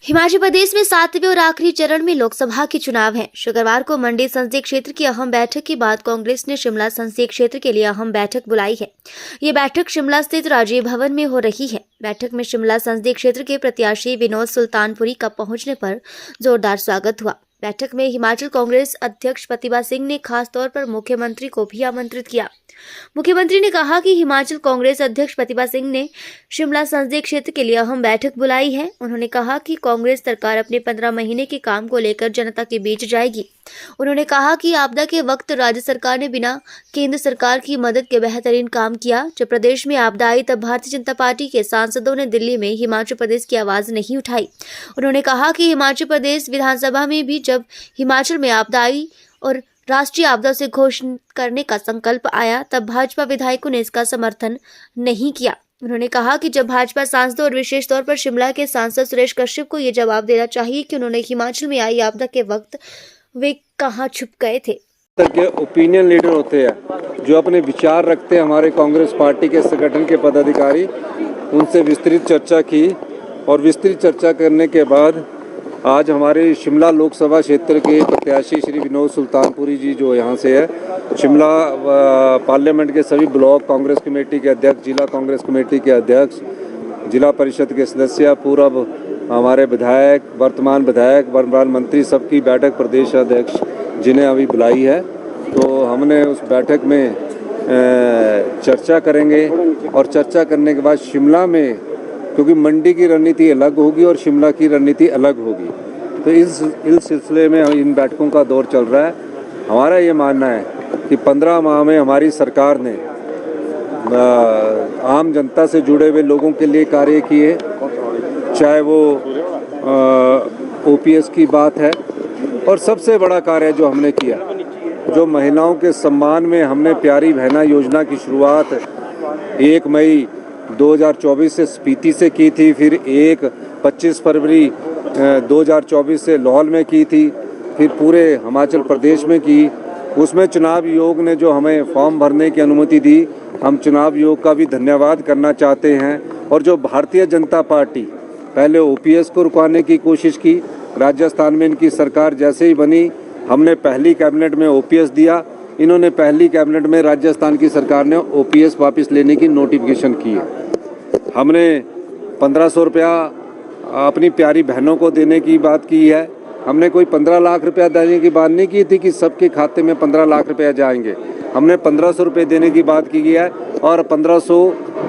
हिमाचल प्रदेश में 7वें और आखिरी चरण में लोकसभा के चुनाव हैं। शुक्रवार को मंडी संसदीय क्षेत्र की अहम बैठक के बाद कांग्रेस ने शिमला संसदीय क्षेत्र के लिए अहम बैठक बुलाई है। ये बैठक शिमला स्थित राजीव भवन में हो रही है। बैठक में शिमला संसदीय क्षेत्र के प्रत्याशी विनोद सुल्तानपुरी का पहुंचने पर जोरदार स्वागत हुआ। बैठक में हिमाचल कांग्रेस अध्यक्ष प्रतिभा सिंह ने खास तौर पर मुख्यमंत्री को भी आमंत्रित किया। मुख्यमंत्री ने कहा कि हिमाचल कांग्रेस अध्यक्ष प्रतिभा सिंह ने शिमला संसदीय क्षेत्र के लिए अहम बैठक बुलाई है। उन्होंने कहा कि कांग्रेस सरकार अपने 15 महीने के काम को लेकर जनता के बीच जाएगी। उन्होंने कहा कि आपदा के वक्त राज्य सरकार ने बिना केंद्र सरकार की मदद के बेहतरीन काम किया। जब प्रदेश में आपदा आई तब भारतीय जनता पार्टी के सांसदों ने दिल्ली में हिमाचल प्रदेश की आवाज नहीं उठाई। उन्होंने कहा कि हिमाचल प्रदेश विधानसभा में भी जब हिमाचल में आपदा आई और राष्ट्रीय आपदा से घोषणा करने का संकल्प आया तब भाजपा विधायकों ने इसका समर्थन नहीं किया। उन्होंने कहा कि जब भाजपा सांसदों और विशेष तौर पर शिमला के सांसद सुरेश कश्यप को ये जवाब देना चाहिए कि उन्होंने हिमाचल में आई आपदा के वक्त वे कहां छुप गए थे। के ओपिनियन लीडर होते हैं जो अपने विचार रखते हैं। हमारे कांग्रेस पार्टी के संगठन के पदाधिकारी उनसे विस्तृत चर्चा की और विस्तृत चर्चा करने के बाद आज हमारे शिमला लोकसभा क्षेत्र के प्रत्याशी श्री विनोद सुल्तानपुरी जी जो यहाँ से है, शिमला पार्लियामेंट के सभी ब्लॉक कांग्रेस कमेटी के अध्यक्ष, जिला कांग्रेस कमेटी के अध्यक्ष, जिला परिषद के सदस्य, पूर्व हमारे विधायक, वर्तमान विधायक, वर्तमान मंत्री, सबकी बैठक प्रदेश अध्यक्ष जिन्हें अभी बुलाई है। तो हमने उस बैठक में चर्चा करेंगे और चर्चा करने के बाद शिमला में, क्योंकि मंडी की रणनीति अलग होगी और शिमला की रणनीति अलग होगी, तो इस सिलसिले में इन बैठकों का दौर चल रहा है। हमारा ये मानना है कि 15 माह में हमारी सरकार ने आम जनता से जुड़े हुए लोगों के लिए कार्य किए, चाहे वो ओपीएस की बात है, और सबसे बड़ा कार्य जो हमने किया, जो महिलाओं के सम्मान में हमने प्यारी बहना योजना की शुरुआत 1 मई 2024 से स्पीति से की थी, फिर 25 फरवरी 2024 से लाहौल में की थी, फिर पूरे हिमाचल प्रदेश में की। उसमें चुनाव आयोग ने जो हमें फॉर्म भरने की अनुमति दी, हम चुनाव आयोग का भी धन्यवाद करना चाहते हैं। और जो भारतीय जनता पार्टी पहले ओपीएस को रुकवाने की कोशिश की, राजस्थान में इनकी सरकार जैसे ही बनी, हमने पहली कैबिनेट में ओपीएस दिया, इन्होंने पहली कैबिनेट में राजस्थान की सरकार ने ओपीएस वापस लेने की नोटिफिकेशन की है। हमने 1500 रुपया अपनी प्यारी बहनों को देने की बात की है। हमने कोई 15 लाख रुपया देने की बात नहीं की थी कि सबके खाते में 15 लाख रुपया जाएंगे। हमने 1500 रुपये देने की बात की है और 1500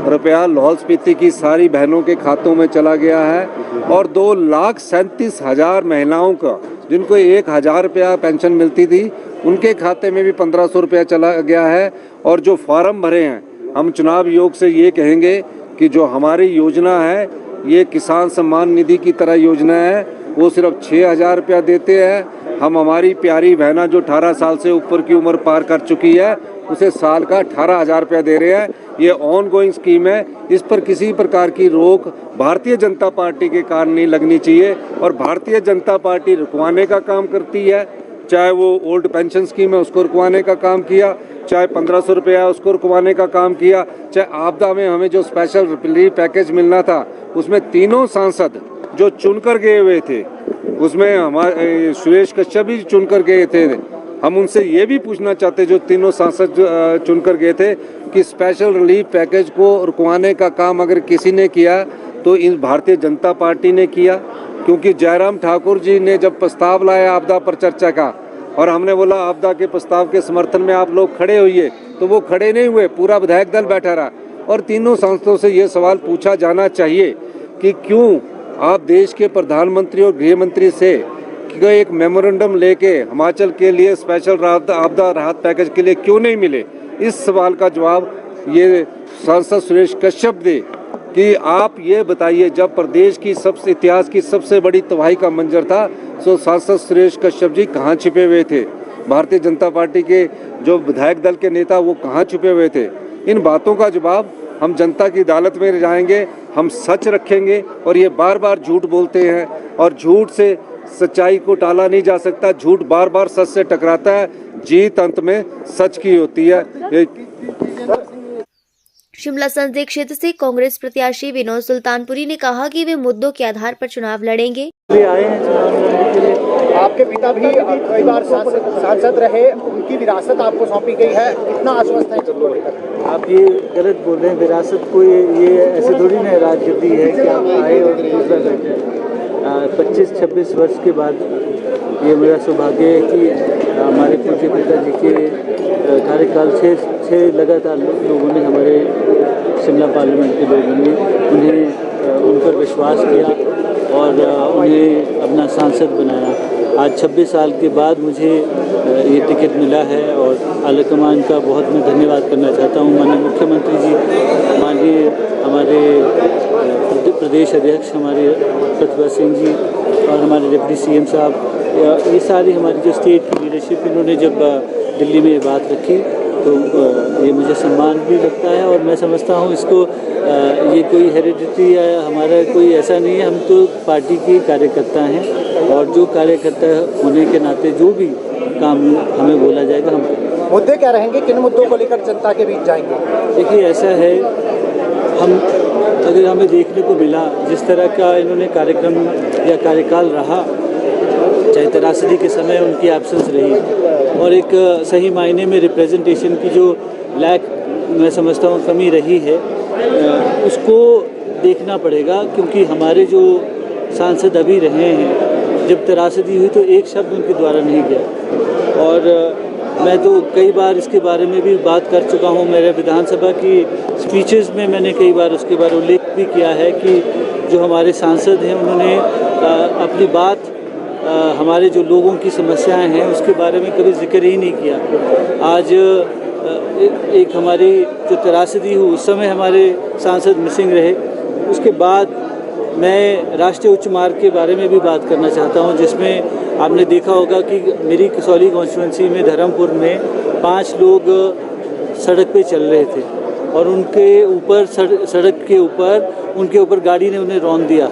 रुपया लाहौल स्पीति की सारी बहनों के खातों में चला गया है। और 2,37,000 महिलाओं का, जिनको 1,000 रुपया पेंशन मिलती थी, उनके खाते में भी 1500 रुपया चला गया है। और जो फॉर्म भरे हैं, हम चुनाव आयोग से ये कहेंगे कि जो हमारी योजना है, ये किसान सम्मान निधि की तरह योजना है, वो सिर्फ 6,000 रुपया देते हैं। हम हमारी प्यारी बहना जो 18 साल से ऊपर की उम्र पार कर चुकी है, उसे साल का 18,000 रुपया दे रहे हैं। ये ऑन गोइंग स्कीम है, इस पर किसी प्रकार की रोक भारतीय जनता पार्टी के कारण नहीं लगनी चाहिए। और भारतीय जनता पार्टी रुकवाने का काम करती है, चाहे वो ओल्ड पेंशन स्कीम है उसको रुकवाने का काम किया, चाहे 1500 रुपया है उसको रुकवाने का काम किया, चाहे आपदा में हमें जो स्पेशल रिलीफ पैकेज मिलना था, उसमें तीनों सांसद जो चुनकर गए हुए थे, उसमें हमारे सुरेश कश्यप भी चुनकर गए थे। हम उनसे ये भी पूछना चाहते, जो तीनों सांसद चुनकर गए थे, कि स्पेशल रिलीफ पैकेज को रुकवाने का काम अगर किसी ने किया तो इन भारतीय जनता पार्टी ने किया। क्योंकि जयराम ठाकुर जी ने जब प्रस्ताव लाया आपदा पर चर्चा का, और हमने बोला आपदा के प्रस्ताव के समर्थन में आप लोग खड़े होइए, तो वो खड़े नहीं हुए, पूरा विधायक दल बैठा रहा। और तीनों सांसदों से ये सवाल पूछा जाना चाहिए कि क्यों आप देश के प्रधानमंत्री और गृह मंत्री से एक मेमोरेंडम लेके हिमाचल के लिए स्पेशल आपदा राहत पैकेज के लिए क्यों नहीं मिले। इस सवाल का जवाब ये सांसद सुरेश कश्यप दे कि आप ये बताइए, जब प्रदेश की सबसे इतिहास की सबसे बड़ी तबाही का मंजर था, तो सांसद सुरेश कश्यप जी कहाँ छिपे हुए थे? भारतीय जनता पार्टी के जो विधायक दल के नेता वो कहाँ छिपे हुए थे? इन बातों का जवाब हम जनता की अदालत में जाएंगे, हम सच रखेंगे। और ये बार बार झूठ बोलते हैं और झूठ से सच्चाई को टाला नहीं जा सकता। झूठ बार बार सच से टकराता है, जीत अंत में सच की होती है। शिमला संसदीय क्षेत्र से कांग्रेस प्रत्याशी विनोद सुल्तानपुरी ने कहा कि वे मुद्दों के आधार पर चुनाव लड़ेंगे। आए हैं चुनाव लड़ने के लिए। आपके पिता भी कई बार सांसद रहे, उनकी विरासत आपको सौंपी गई है, कितना आश्वस्त है चुनाव लेकर? आप ये गलत बोल रहे हैं। विरासत कोई ये ऐसे थोड़ी ना राजगद्दी है कि आप आए और दूसरा बैठे। 25-26 वर्ष के बाद ये मेरा सौभाग्य है कि हमारे पूज्य पिताजी के कार्यकाल से लगातार लोगों ने, हमारे शिमला पार्लियामेंट के लोगों ने उन्हें उन पर विश्वास किया और उन्हें अपना सांसद बनाया। आज 26 साल के बाद मुझे ये टिकट मिला है और आलाकमान का बहुत मैं धन्यवाद करना चाहता हूँ। माननीय मुख्यमंत्री जी, माननीय हमारे प्रदेश अध्यक्ष हमारे प्रतिभा सिंह जी और हमारे डिप्टी सीएम साहब, ये सारी हमारी जो स्टेट की लीडरशिप, इन्होंने जब दिल्ली में ये बात रखी तो ये मुझे सम्मान भी लगता है और मैं समझता हूँ इसको ये कोई हेरिडिटी या हमारा कोई ऐसा नहीं है। हम तो पार्टी के कार्यकर्ता हैं और जो कार्यकर्ता होने के नाते जो भी काम हमें बोला जाएगा हम करेंगे। मुद्दे क्या रहेंगे, किन मुद्दों को लेकर जनता के बीच जाएंगे? देखिए, ऐसा है, हम अगर हमें देखने को मिला जिस तरह का इन्होंने कार्यक्रम या कार्यकाल रहा, चाहे त्रासदी के समय उनकी एब्सेंस रही और एक सही मायने में रिप्रेजेंटेशन की जो लैक मैं समझता हूँ कमी रही है, उसको देखना पड़ेगा। क्योंकि हमारे जो सांसद अभी रहे हैं, जब त्रासदी हुई तो एक शब्द उनके द्वारा नहीं गया और मैं तो कई बार इसके बारे में भी बात कर चुका हूँ। मेरे विधानसभा की स्पीचेस में मैंने कई बार उसके बारे में उल्लेख भी किया है कि जो हमारे सांसद हैं उन्होंने अपनी बात हमारे जो लोगों की समस्याएं हैं उसके बारे में कभी जिक्र ही नहीं किया। आज एक हमारी जो त्रासदी हुई उस समय हमारे सांसद मिसिंग रहे। उसके बाद मैं राष्ट्रीय उच्च मार्ग के बारे में भी बात करना चाहता हूं, जिसमें आपने देखा होगा कि मेरी कसौली कॉन्स्टिट्यूंसी में धर्मपुर में 5 लोग सड़क पे चल रहे थे और उनके ऊपर सड़क के ऊपर उनके ऊपर गाड़ी ने उन्हें रौंद दिया।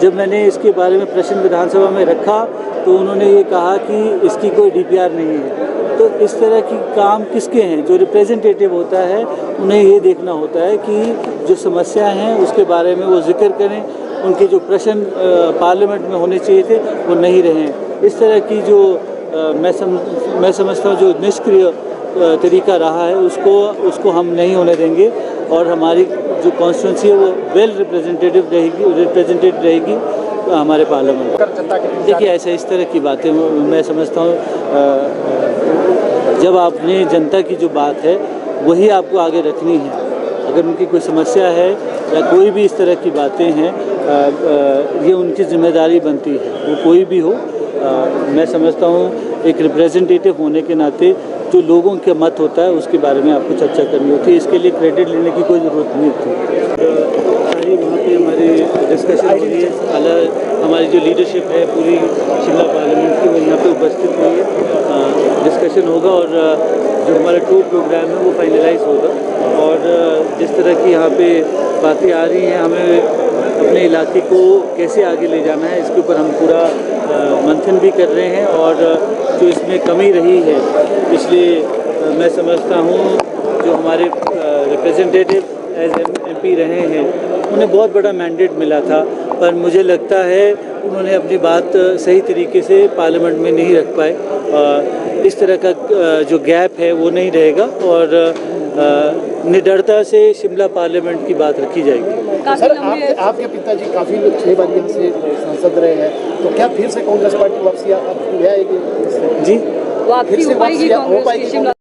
जब मैंने इसके बारे में प्रश्न विधानसभा में रखा तो उन्होंने ये कहा कि इसकी कोई डीपीआर नहीं है। तो इस तरह की काम किसके हैं? जो रिप्रेजेंटेटिव होता है उन्हें ये देखना होता है कि जो समस्या हैं उसके बारे में वो जिक्र करें। उनके जो प्रश्न पार्लियामेंट में होने चाहिए थे वो नहीं रहे। इस तरह की जो मैं समझता हूँ जो निष्क्रिय तरीका रहा है उसको हम नहीं होने देंगे और हमारी जो कॉन्स्टिट्यूंसी है वो वेल रिप्रेजेंटेड रहेगी हमारे पार्लियामेंट। देखिए, ऐसे इस तरह की बातें मैं समझता हूँ जब आपने जनता की जो बात है वही आपको आगे रखनी है। अगर उनकी कोई समस्या है या कोई भी इस तरह की बातें हैं, ये उनकी जिम्मेदारी बनती है, वो कोई भी हो। मैं समझता हूँ एक रिप्रेजेंटेटिव होने के नाते जो लोगों का मत होता है उसके बारे में आपको चर्चा करनी होती है। इसके लिए क्रेडिट लेने की कोई ज़रूरत नहीं होती। वहाँ पे हमारी डिस्कशन हो रही है। हमारी जो लीडरशिप है पूरी शिमला पार्लियामेंट की वो यहाँ पे उपस्थित हुई है। डिस्कशन होगा और जो हमारा टूर प्रोग्राम है वो फाइनलाइज होगा और जिस तरह की यहाँ पे बातें आ रही हैं, हमें अपने इलाके को कैसे आगे ले जाना है इसके ऊपर हम पूरा मंथन भी कर रहे हैं और जो इसमें कमी रही है इसलिए मैं समझता हूँ जो हमारे रिप्रेजेंटेटिव एज एमपी रहे हैं उन्हें बहुत बड़ा मैंडेट मिला था, पर मुझे लगता है उन्होंने अपनी बात सही तरीके से पार्लियामेंट में नहीं रख पाए। इस तरह का जो गैप है वो नहीं रहेगा और निडरता से शिमला पार्लियामेंट की बात रखी जाएगी। सर, आपके पिताजी काफ़ी 6 बार यहाँ से सांसद रहे हैं, तो क्या फिर से कांग्रेस पार्टी वापसी जी फिर से वापसी हो पाएगी कांग्रेस